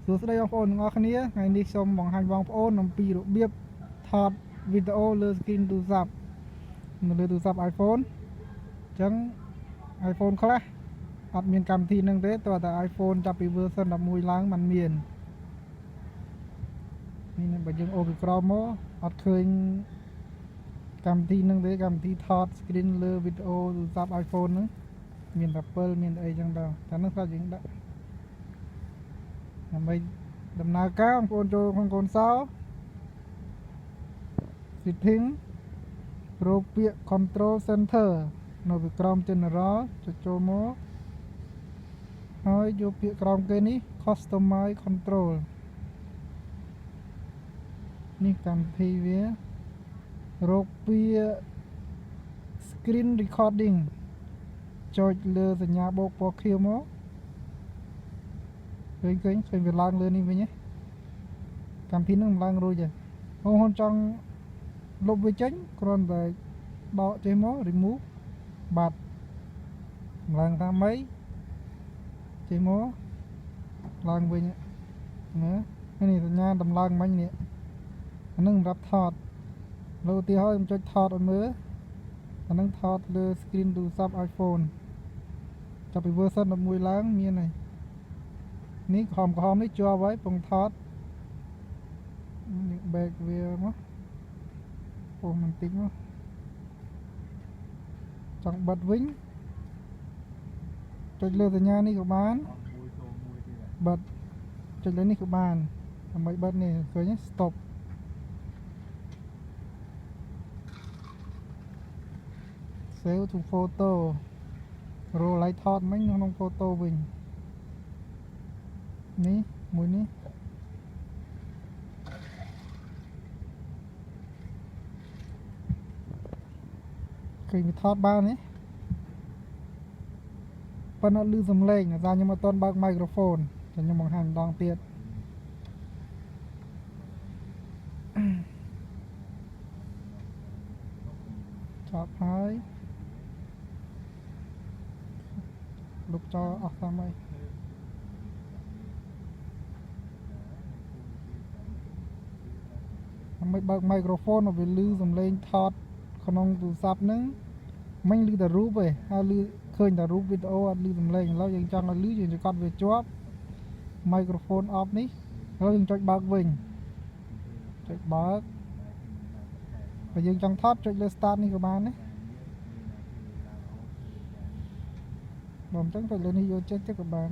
សួស្តីបងប្អូនទាំងអស់គ្នាថ្ងៃនេះសូមបង្ហាញបងប្អូនអំពីរបៀបថតវីដេអូលើ screen ទូរស័ព្ទនៅលើទូរស័ព្ទ iPhone អញ្ចឹង iPhone ខ្លះអត់មានកម្មវិធីហ្នឹងទេតែ iPhone ចាប់ពី version 11ឡើងมันមាននេះបើយើងអូពីក្រោមមកអត់ឃើញកម្មវិធីហ្នឹងទេកម្មវិធីថត screen លើវីដេអូទូរស័ព្ទ iPhone ហ្នឹងមានតែ7មានអីចឹងដែរតែហ្នឹងស្រាប់យើងដាក់ដើម្បីដំណើរការបងប្អូនចូលក្នុងកូនសោ setting រកពាក្យ control center នៅពីក្រោម general ចុចចូលមកហើយយកពាក្យក្រោមគេនេះ customize control នេះកម្មវិធីវារកពាក្យ screen recording ចុចលើសញ្ញាបូកពណ៌ខៀវមកឃើញវាឡើងលើនេះវិញកម្មវិធីនឹងឡើងរួចហើយបងប្អូនចង់លុបវាចេញគ្រាន់តែដកចេញមក remove បាត់ឡើងតាមម៉េចចេញមកឡើងវិញណានេះសញ្ញាដំឡើងមិញនេះអានឹងសម្រាប់ថតលើឧទាហរណ៍ខ្ញុំចុចថតឲ្យមើលអានឹងថតលើ screen ទូរស័ព្ទ iPhone ចាប់ពី version 11ឡើងមានហើយនេះក្រហមនេះជាប់ហើយពងថតនេះ back វាមកពុំបន្តិចមកចង់បិទវិញចុចលើសញ្ញានេះក៏បានបិទចុចលើនេះក៏បានដើម្បីបិទនេះឃើញ stop save to photo រោលឲ្យថតមិញក្នុង photo វិញនេះមួយនេះឃើញវាថតបានទេប៉ុន្តែឮសំឡេងតែខ្ញុំអត់ទាន់បើក microphone តែខ្ញុំបង្ហាញម្ដងទៀតចប់ហើយលុបចោលអស់តាមហើយដើម្បីបើក microphone ឲ្យវាឮសំឡេងថតក្នុងទូរស័ព្ទហ្នឹងមិញឮតែរូបឯងហើយឮឃើញតែរូបវីដេអូអត់ឮសំឡេងឥឡូវយើងចង់ឲ្យឮយើងកត់វាជាប់ microphone off នេះហើយយើងចុចបើកវិញចុចបើកបើយើងចង់ថតចុចលើ start នេះក៏បានដែរបើមិនចឹងចុចលើនេះយកចេញទៅក៏បាន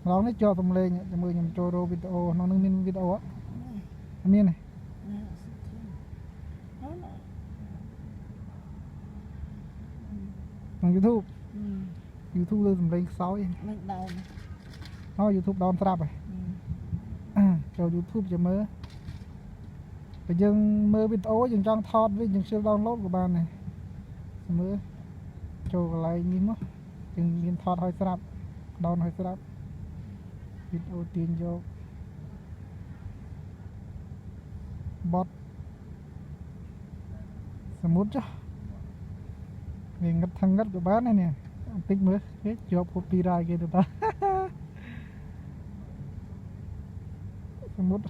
ម្ដងនេះជាប់សំឡេងជាមួយខ្ញុំចូលរកវីដេអូក្នុងនឹងមានវីដេអូអត់មានទេក្នុង YouTube លើសំឡេងខ្សោយមិនដោនហើយ YouTube ដោនស្រាប់ហើយចូល YouTube ចាំមើលបើយើងមើលវីដេអូយើងចង់ថតវិញយើងជិះ download ក៏បានដែរមើលចូលកន្លែងនេះមកយើងមានថតឲ្យស្រាប់ដោនឲ្យស្រាប់វីដេអូទាញយកបត់សមុទ្រចុះវាងឹតថងឹតក៏បានដែរនេះបន្តិចមើលគេជាប់ copyright គេទៅតាសមុទ្រ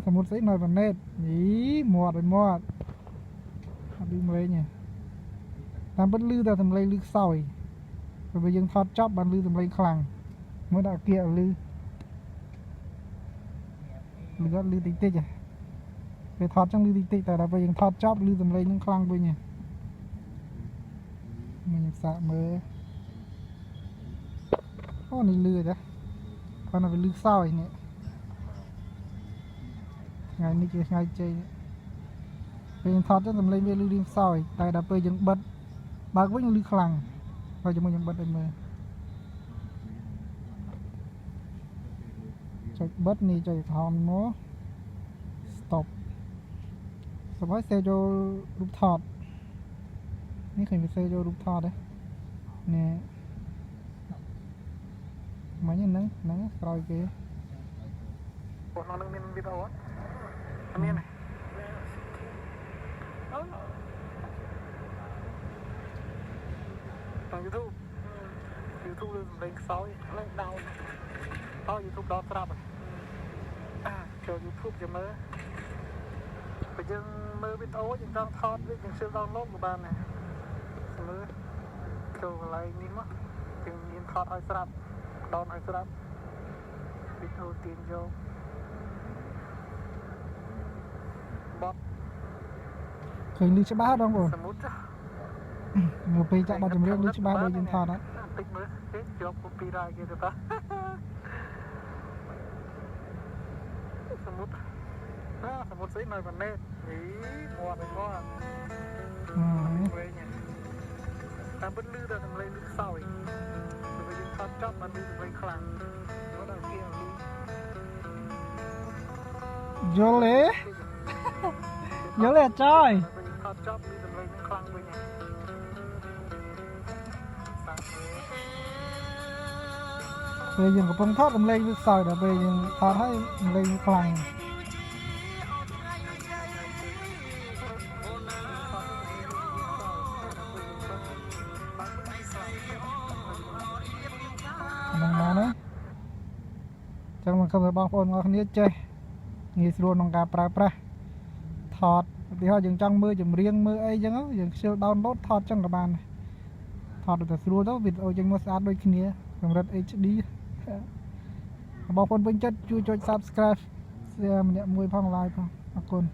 សមុទ្រស្អីនៅប្រណេតយីមាត់ឲ្យមាត់អត់ឮម្លេងទេតាមពិតឮតែសំឡេងឮខ្សោយពេលយើងថតចប់បានឮសំឡេងខ្លាំងមើលដាក់គៀកឮគាត់ឮតិចតិចពេលថតចឹងឮតិចតិចតែដល់ពេលយើងថតចប់ឮសំឡេងនឹងខ្លាំងវិញខ្ញុំសាកមើលអូនេះលឺទេប៉ុន្តែវាលឺខ្សោយនេះថ្ងៃនេះជាថ្ងៃជ័យពេលយើងថតទៅសំឡេងវាលឺរៀងខ្សោយតែដល់ពេលយើងបិទបើកវិញលឺខ្លាំងហើយជាមួយខ្ញុំបិទឲ្យមើលចុចបិទនេះចុចក្រហមមក stop សម្រាប់សេចូលរូបថតនេះឃើញវាសេចូលរូបថតនេះមិញហ្នឹងក្រោយគេក្នុងនឹងមានវីដេអូអត់មានទេតាម YouTube លើសំឡេងខ្សោយឡើងដោន YouTube ដល់ស្រាប់ចូល YouTube ចាំមើលបើយើងមើលវីដេអូយើងចង់ថតវាយើងជិះដល់ឡូតក៏បានដែរមើលចូលកន្លែងនេះមកយើងមានថតឲ្យស្រាប់ដោនឲ្យស្រាប់វីដេអូទាញយកបត់ឃើញលឺច្បាស់ដល់បងសមុទ្រមើលពេលចាក់បត់ចម្រៀងលឺច្បាស់ដូចយើងថតហ្នឹងតិចមើលគេជាប់ copyright គេទៅតាសមុទ្រសមុទ្រស្អីនៅប៉ុណ្ណេះមាត់វិញមកវិញតាមពិតលឺតែសំឡេងលឺខ្សោយពេលយើងថតចប់បានលឺសំឡេងខ្លាំងមកដល់គេយល់ទេយល់ទេចយថតចប់លឺសំឡេងខ្លាំងវិញពេលយើងកំពុងថតសំឡេងវាខ្សោយដល់ពេលយើងថតហើយសំឡេងខ្លាំងហ្នឹងណាចឹងមកគំបងប្អូនទាំងអស់គ្នាចេះងាយស្រួលក្នុងការប្រើប្រាស់ថតឧទាហរណ៍យើងចង់មើលចម្រៀងមើលអីចឹងយើងខ្ជិល download ថតចឹងក៏បានថតទៅស្រួលទៅវីដេអូចេញមកស្អាតដូចគ្នាកម្រិត HD បងប្អូនពេញចិត្តជួយចុច Subscribe ម្នាក់មួយផង like ផងអរគុណ